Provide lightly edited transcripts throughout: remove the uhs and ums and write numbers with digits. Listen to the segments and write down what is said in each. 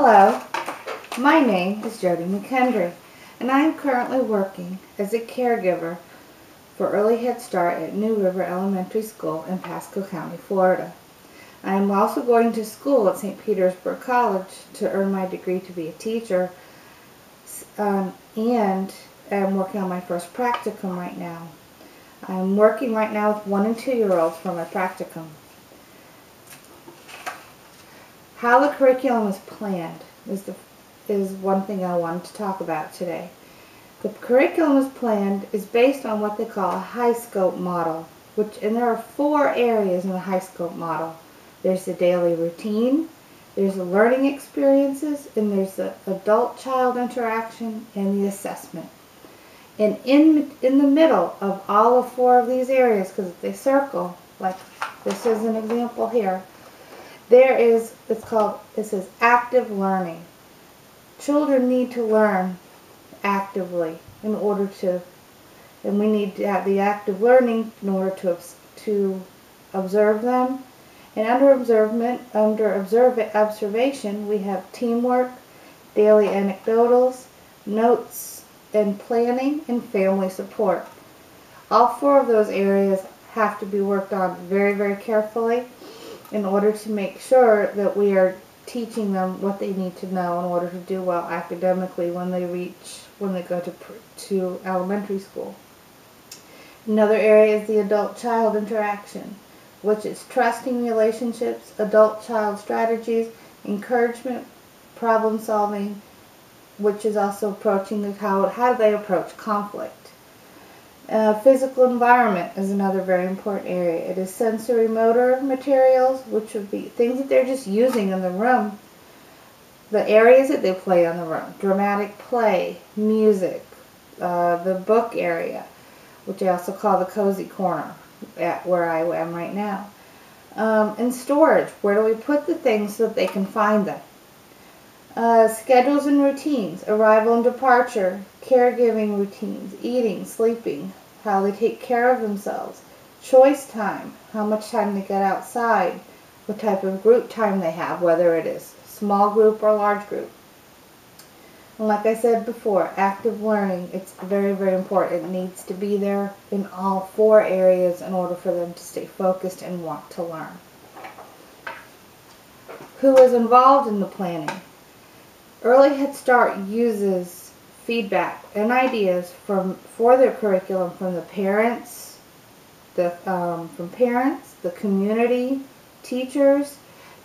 Hello, my name is Jody McKendry, and I am currently working as a caregiver for Early Head Start at New River Elementary School in Pasco County, Florida. I am also going to school at St. Petersburg College to earn my degree to be a teacher, and am working on my first practicum right now. I'm working right now with 1- and 2-year-olds for my practicum. How the curriculum is planned is one thing I wanted to talk about today. The curriculum is planned is based on what they call a high scope model, and there are 4 areas in the high scope model. There's the daily routine, there's the learning experiences, and there's the adult-child interaction and the assessment. And in the middle of all of 4 of these areas, because they circle, like this is an example here, it says active learning. Children need to learn actively and we need to have the active learning in order to observe them. And under observation, we have teamwork, daily anecdotals, notes and planning, and family support. All 4 of those areas have to be worked on very, very carefully in order to make sure that we are teaching them what they need to know in order to do well academically when they go to elementary school. Another area is the adult-child interaction, which is trusting relationships, adult-child strategies, encouragement, problem solving, which is also approaching how do they approach conflict. Physical environment is another very important area. It is sensory motor materials, which would be things that they're just using in the room, the areas that they play in the room, dramatic play, music, the book area, which I also call the cozy corner at where I am right now, and storage, where do we put the things so that they can find them. Schedules and routines, arrival and departure, caregiving routines, eating, sleeping, how they take care of themselves, choice time, how much time they get outside, what type of group time they have, whether it is small group or large group. And like I said before, active learning, it's very, very important. It needs to be there in all 4 areas in order for them to stay focused and want to learn. Who is involved in the planning? Early Head Start uses feedback and ideas for their curriculum from the parents, the community, teachers,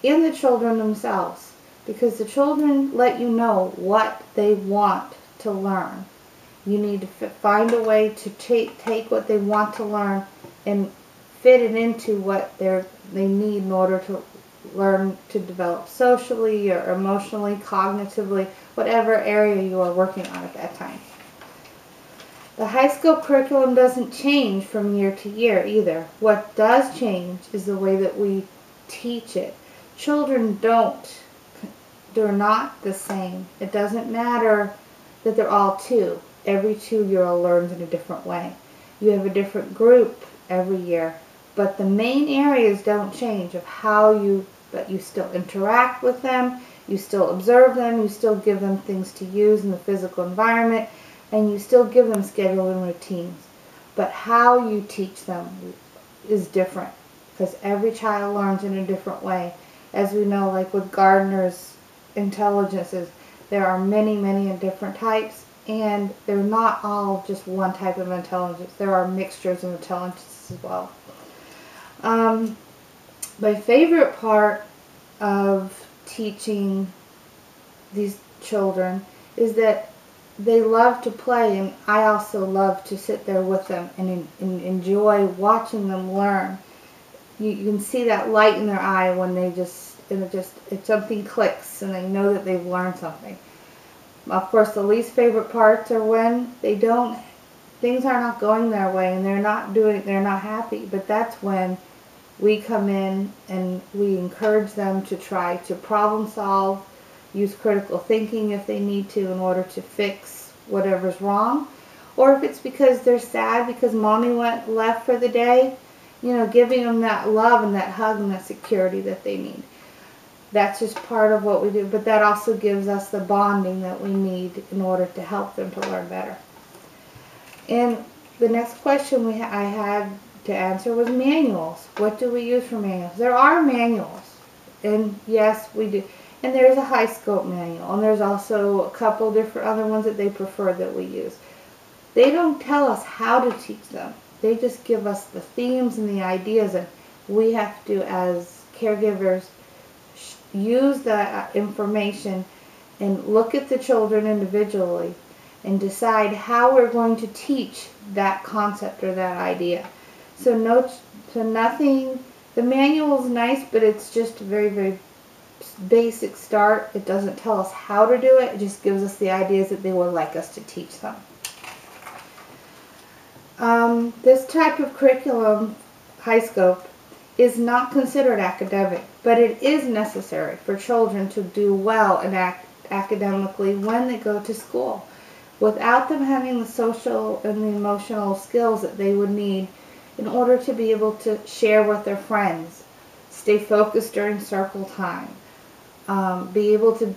and the children themselves, because the children let you know what they want to learn. You need to find a way to take what they want to learn and fit it into what they need in order to learn to develop socially or emotionally, cognitively, whatever area you are working on at that time. The high school curriculum doesn't change from year to year either. What does change is the way that we teach it. Children they're not the same. It doesn't matter that they're all 2. Every 2-year-old learns in a different way. You have a different group every year, but the main areas don't change but you still interact with them, you still observe them, you still give them things to use in the physical environment, and you still give them schedule and routines. But how you teach them is different, because every child learns in a different way. As we know, like with Gardner's intelligences, there are many, many different types, and they're not all just one type of intelligence. There are mixtures of intelligence as well. My favorite part of teaching these children is that they love to play, and I also love to sit there with them and enjoy watching them learn. You can see that light in their eye when if something clicks and they know that they've learned something. Of course, the least favorite parts are when things are not going their way and they're not happy, but that's when we come in and we encourage them to try to problem solve, use critical thinking if they need to in order to fix whatever's wrong. Or if it's because they're sad because mommy left for the day, giving them that love and that hug and that security that they need. That's just part of what we do, but that also gives us the bonding that we need in order to help them to learn better. And the next question I had to answer was manuals. What do we use for manuals? There are manuals, and yes, we do. And there's a high scope manual, and there's also a couple different other ones that they prefer that we use. They don't tell us how to teach them. They just give us the themes and the ideas, and we have to, as caregivers, use that information and look at the children individually and decide how we're going to teach that concept or that idea. So nothing, the manual is nice, but it's just a very, very basic start. It doesn't tell us how to do it. It just gives us the ideas that they would like us to teach them. This type of curriculum, high scope, is not considered academic, but it is necessary for children to do well and academically when they go to school. Without them having the social and the emotional skills that they would need in order to be able to share with their friends, stay focused during circle time, be able to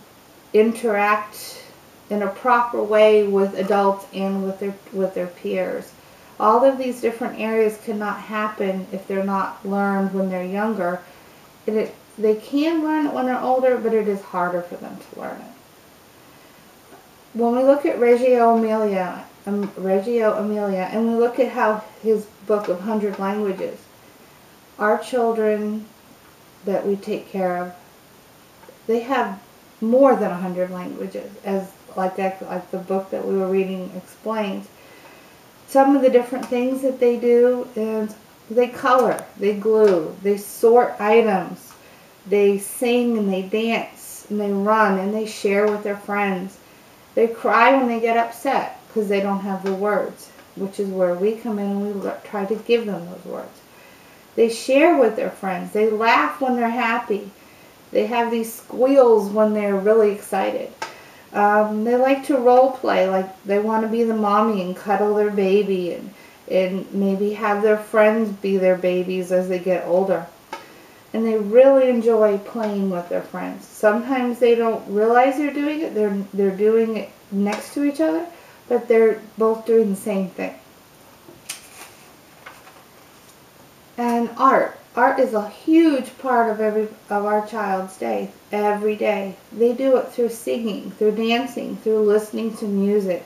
interact in a proper way with adults and with their peers. All of these different areas cannot happen if they're not learned when they're younger. They can learn it when they're older, but it is harder for them to learn it. When we look at Reggio Emilia, and we look at how his book of 100 languages, our children that we take care of, they have more than 100 languages, as like the book that we were reading explains. Some of the different things that they do is they color, they glue, they sort items, they sing and they dance and they run and they share with their friends. They cry when they get upset because they don't have the words, which is where we come in and we try to give them those words. They share with their friends. They laugh when they're happy. They have these squeals when they're really excited. They like to role play, like they want to be the mommy and cuddle their baby and maybe have their friends be their babies as they get older. And they really enjoy playing with their friends. Sometimes they don't realize they're doing it. They're doing it next to each other, but they're both doing the same thing. And art. Art is a huge part of our child's day, every day. They do it through singing, through dancing, through listening to music.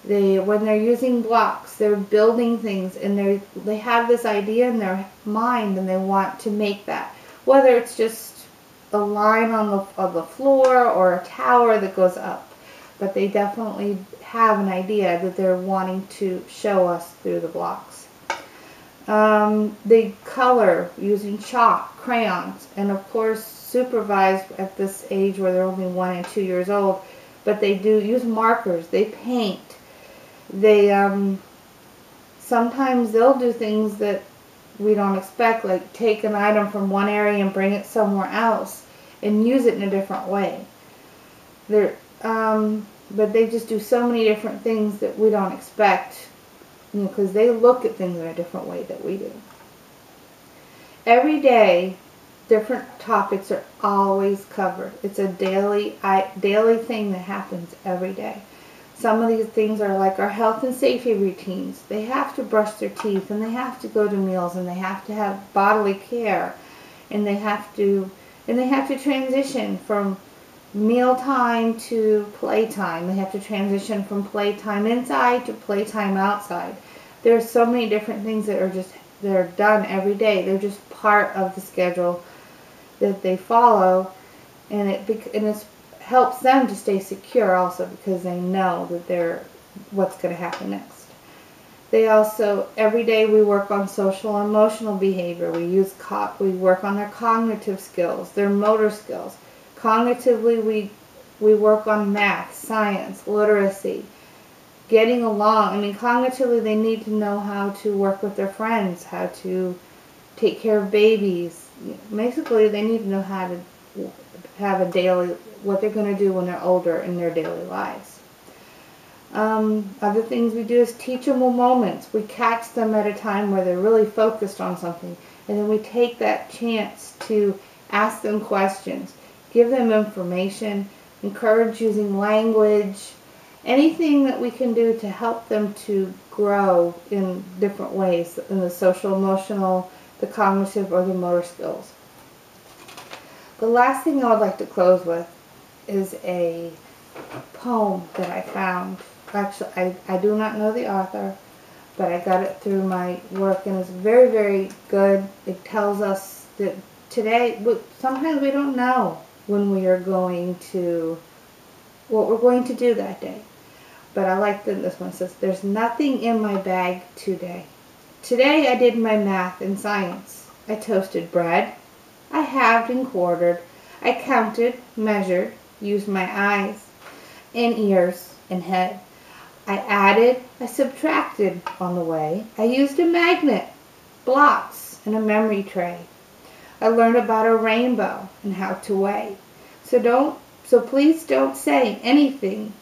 When they're using blocks, they're building things, and they have this idea in their mind, and they want to make that. Whether it's just a line on the floor or a tower that goes up, but they definitely have an idea that they're wanting to show us through the blocks. They color using chalk, crayons, and of course supervised at this age where they're only 1 and 2 years old, but they do use markers. They paint. They sometimes they'll do things that we don't expect, like take an item from one area and bring it somewhere else and use it in a different way. But they just do so many different things that we don't expect, because they look at things in a different way that we do. Every day, different topics are always covered. It's a daily thing that happens every day. Some of these things are like our health and safety routines. They have to brush their teeth, and they have to go to meals, and they have to have bodily care, and they have to transition from mealtime to playtime. They have to transition from playtime inside to playtime outside. There's so many different things that are done every day. They're just part of the schedule that they follow, and it helps them to stay secure also, because they know that what's going to happen next. They also, every day we work on social and emotional behavior. We work on their cognitive skills, their motor skills. Cognitively, we work on math, science, literacy, getting along. I mean, cognitively, they need to know how to work with their friends, how to take care of babies. Basically, they need to know how to have what they're going to do when they're older in their daily lives. Other things we do is teachable moments. We catch them at a time where they're really focused on something, and then we take that chance to ask them questions. give them information, encourage using language, anything that we can do to help them to grow in different ways, in the social, emotional, the cognitive, or the motor skills. The last thing I would like to close with is a poem that I found. Actually, I do not know the author, but I got it through my work, and it's very, very good. It tells us that today, sometimes we don't know when we are going to, what we're going to do that day. But I like that this one says, there's nothing in my bag today. Today I did my math and science. I toasted bread. I halved and quartered. I counted, measured, used my eyes and ears and head. I added, I subtracted on the way. I used a magnet, blocks, and a memory tray. I learned about a rainbow and how to weigh. So please don't say anything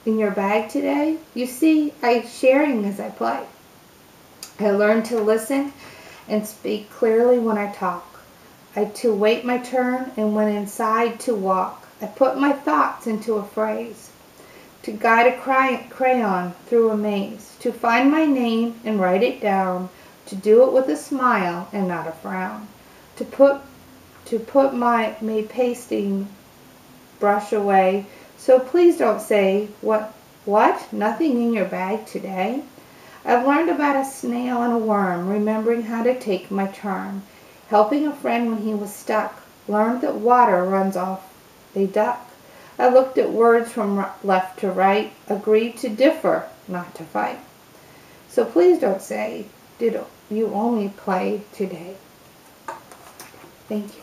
in your bag today. You see, I'm sharing as I play. I learned to listen and speak clearly when I talk. I to wait my turn and went inside to walk. I put my thoughts into a phrase. To guide a crayon through a maze. To find my name and write it down. To do it with a smile and not a frown. To put my pasting brush away. So please don't say, what, nothing in your bag today? I've learned about a snail and a worm, remembering how to take my turn. Helping a friend when he was stuck. Learned that water runs off a duck. I looked at words from left to right. Agreed to differ, not to fight. So please don't say, did you only play today? Thank you.